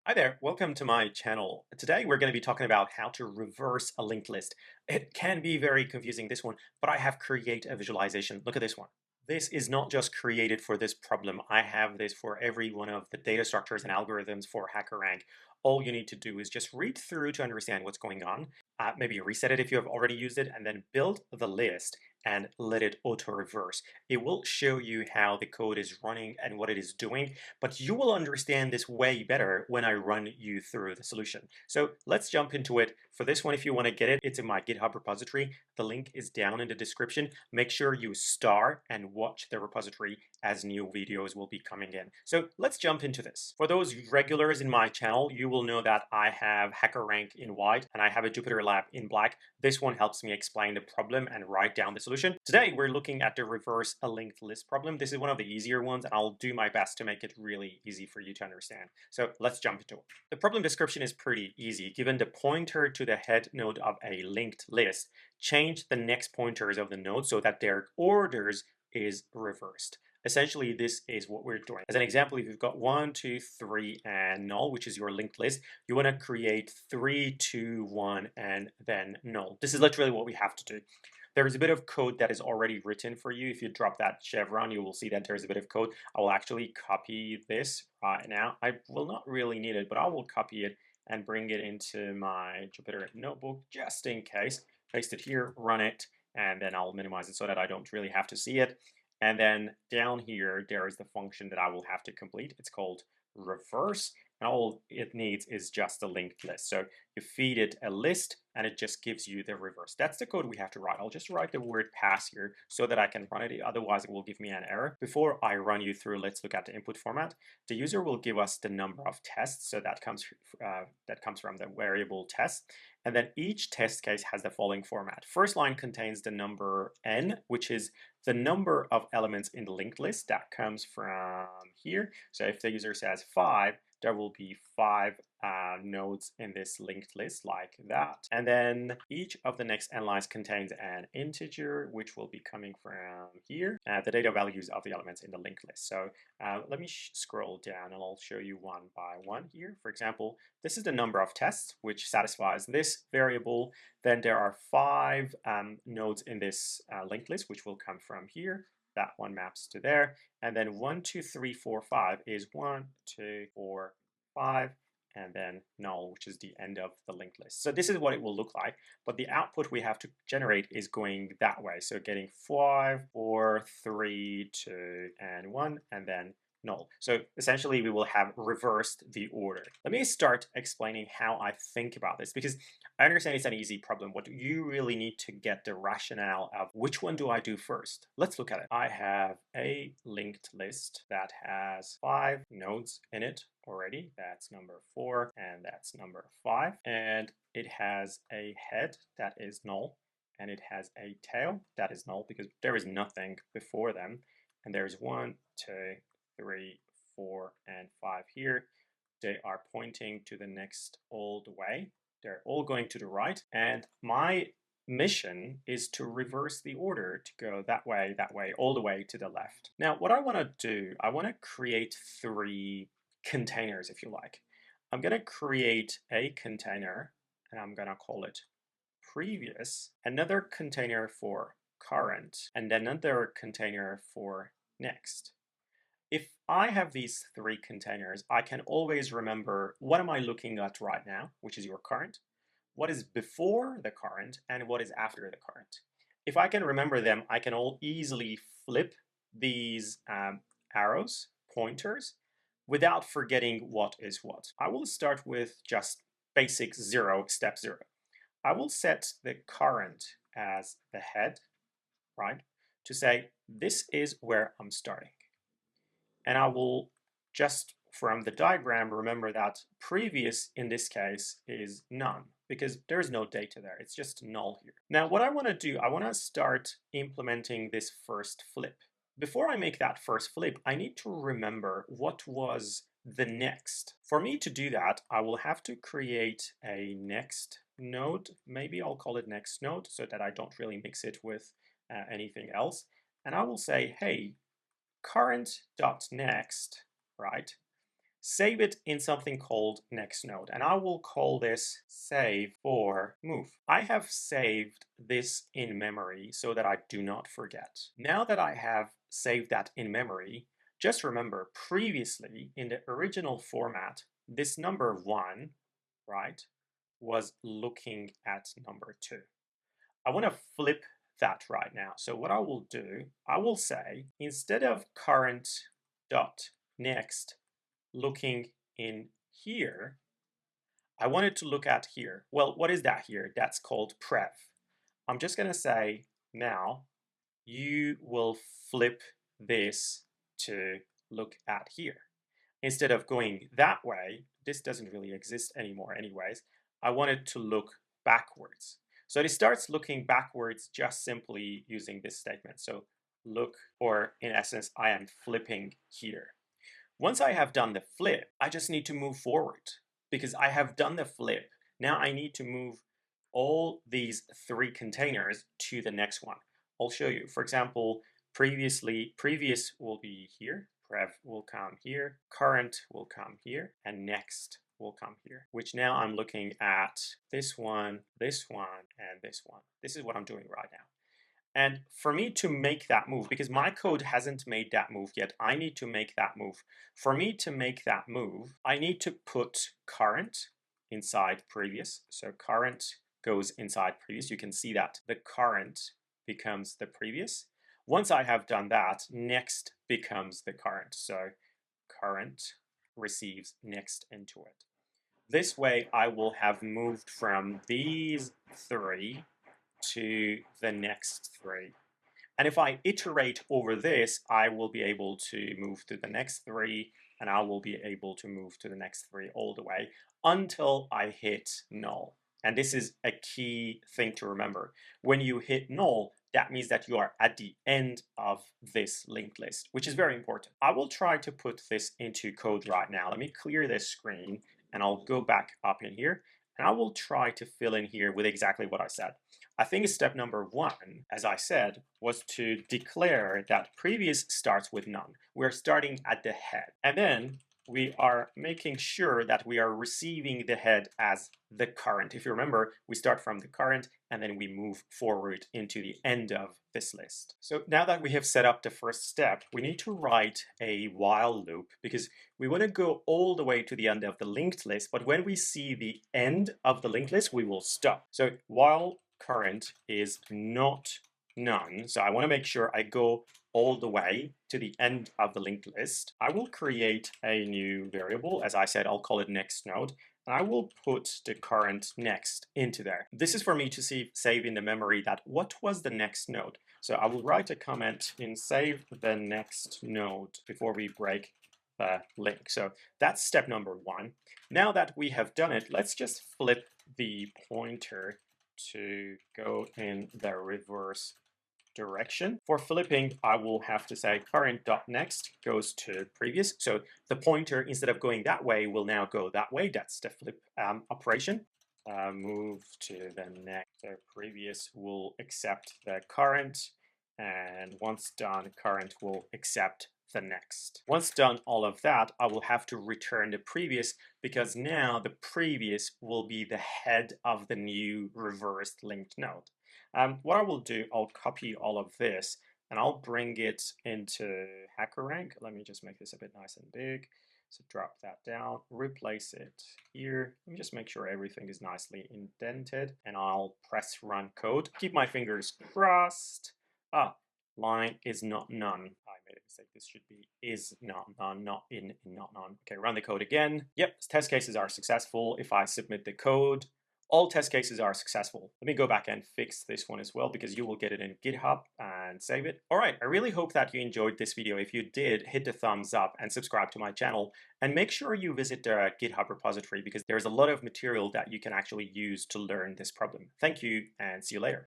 Hi there, welcome to my channel. Today we're going to be talking about how to reverse a linked list. It can be very confusing, this one, but I have created a visualization. Look at this one. This is not just created for this problem. I have this for every one of the data structures and algorithms for HackerRank. All you need to do is just read through to understand what's going on. Maybe reset it if you have already used it, and then build the list and let it auto-reverse. It will show you how the code is running and what it is doing, but you will understand this way better when I run you through the solution. So let's jump into it. For this one, if you want to get it, it's in my GitHub repository. The link is down in the description. Make sure you star and watch the repository as new videos will be coming in. So let's jump into this. For those regulars in my channel, you will know that I have HackerRank in white and I have a Jupyter Lab in black. This one helps me explain the problem and write down the solution. Today, we're looking at the reverse a linked list problem. This is one of the easier ones, and I'll do my best to make it really easy for you to understand. So let's jump into it. The problem description is pretty easy. Given the pointer to the head node of a linked list, change the next pointers of the node so that their orders is reversed. Essentially, this is what we're doing. As an example, if you've got 1, 2, 3, and null, which is your linked list, you want to create 3, 2, 1, and then null. This is literally what we have to do. There is a bit of code that is already written for you. If you drop that chevron, you will see that there's a bit of code. I will actually copy this right now. I will not really need it, but I will copy it and bring it into my Jupyter notebook just in case. Paste it here, run it, and then I'll minimize it so that I don't really have to see it. And then down here, there is the function that I will have to complete. It's called reverse, and all it needs is just a linked list. So you feed it a list, and it just gives you the reverse. That's the code we have to write. I'll just write the word pass here so that I can run it. Otherwise, it will give me an error. Before I run you through, let's look at the input format. The user will give us the number of tests. So that comes from the variable test. And then each test case has the following format. First line contains the number n, which is the number of elements in the linked list. That comes from here. So if the user says 5, there will be 5 nodes in this linked list like that. And then each of the next n lines contains an integer, which will be coming from here, the data values of the elements in the linked list. So let me scroll down and I'll show you one by one here. For example, this is the number of tests, which satisfies this variable. Then there are 5 nodes in this linked list, which will come from here. That one maps to there. And then 1, 2, 3, 4, 5 is 1, 2, 4, 5, and then null, which is the end of the linked list. So this is what it will look like, but the output we have to generate is going that way. So getting 5, 4, 3, 2, and 1, and then null. So essentially, we will have reversed the order. Let me start explaining how I think about this, because I understand it's an easy problem. What you really need to get the rationale of which one do I do first? Let's look at it. I have a linked list that has 5 nodes in it already. That's number 4 and that's number 5. And it has a head that is null, and it has a tail that is null because there is nothing before them. And there's 1, 2, 3, 4, and 5 here. They are pointing to the next all the way. They're all going to the right. And my mission is to reverse the order to go that way, all the way to the left. Now, what I want to do, I want to create 3 containers, if you like. I'm going to create a container, and I'm going to call it previous, another container for current, and then another container for next. If I have these 3 containers, I can always remember what am I looking at right now, which is your current, what is before the current, and what is after the current. If I can remember them, I can all easily flip these arrows, pointers, without forgetting what is what. I will start with just basic 0, step 0. I will set the current as the head, right, to say this is where I'm starting. And I will just, from the diagram, remember that previous in this case is none because there is no data there. It's just null here. Now, what I want to do, I want to start implementing this first flip. Before I make that first flip, I need to remember what was the next. For me to do that, I will have to create a next node. Maybe I'll call it next node so that I don't really mix it with anything else. And I will say, hey, current.next, right, save it in something called next node, and I will call this save for move. I have saved this in memory so that I do not forget. Now that I have saved that in memory, just remember previously in the original format, this number 1, right, was looking at number 2. I want to flip that right now. So what I will do, I will say, instead of current dot next looking in here, I want it to look at here. Well, what is that here? That's called prev. I'm just going to say now you will flip this to look at here. Instead of going that way, this doesn't really exist anymore anyways, I want it to look backwards. So it starts looking backwards just simply using this statement. So look, or in essence, I am flipping here. Once I have done the flip, I just need to move forward because I have done the flip. Now I need to move all these 3 containers to the next one. I'll show you. For example, previous will be here, prev will come here, current will come here, and next will come here, which now I'm looking at this one, and this one. This is what I'm doing right now. And for me to make that move, because my code hasn't made that move yet, I need to make that move. For me to make that move, I need to put current inside previous. So current goes inside previous. You can see that the current becomes the previous. Once I have done that, next becomes the current. So current receives next into it. This way, I will have moved from these 3 to the next 3. And if I iterate over this, I will be able to move to the next 3, and I will be able to move to the next 3 all the way until I hit null. And this is a key thing to remember. When you hit null, that means that you are at the end of this linked list, which is very important. I will try to put this into code right now. Let me clear this screen, and I'll go back up in here, and I will try to fill in here with exactly what I said. I think step number 1, as I said, was to declare that previous starts with none. We're starting at the head. And then we are making sure that we are receiving the head as the current. If you remember, we start from the current and then we move forward into the end of this list. So now that we have set up the first step, we need to write a while loop because we want to go all the way to the end of the linked list, but when we see the end of the linked list, we will stop. So while current is not none, so I want to make sure I go all the way to the end of the linked list, I will create a new variable. As I said, I'll call it next node, and I will put the current next into there. This is for me to save in the memory that what was the next node. So I will write a comment in save the next node before we break the link. So that's step number 1. Now that we have done it, let's just flip the pointer to go in the reverse direction. For flipping, I will have to say current.next goes to previous. So the pointer, instead of going that way, will now go that way. That's the flip operation. Move to the next. So previous will accept the current, and once done, current will accept the next. Once done all of that, I will have to return the previous because now the previous will be the head of the new reversed linked node. What I will do, I'll copy all of this and I'll bring it into HackerRank. Let me just make this a bit nice and big. So drop that down, replace it here. Let me just make sure everything is nicely indented and I'll press run code. Keep my fingers crossed. Line is not none. I made a mistake. This should be is not none, not in not none. Okay, run the code again. Yep, test cases are successful. If I submit the code, all test cases are successful. Let me go back and fix this one as well because you will get it in GitHub and save it. All right, I really hope that you enjoyed this video. If you did, hit the thumbs up and subscribe to my channel. And make sure you visit the GitHub repository because there's a lot of material that you can actually use to learn this problem. Thank you and see you later.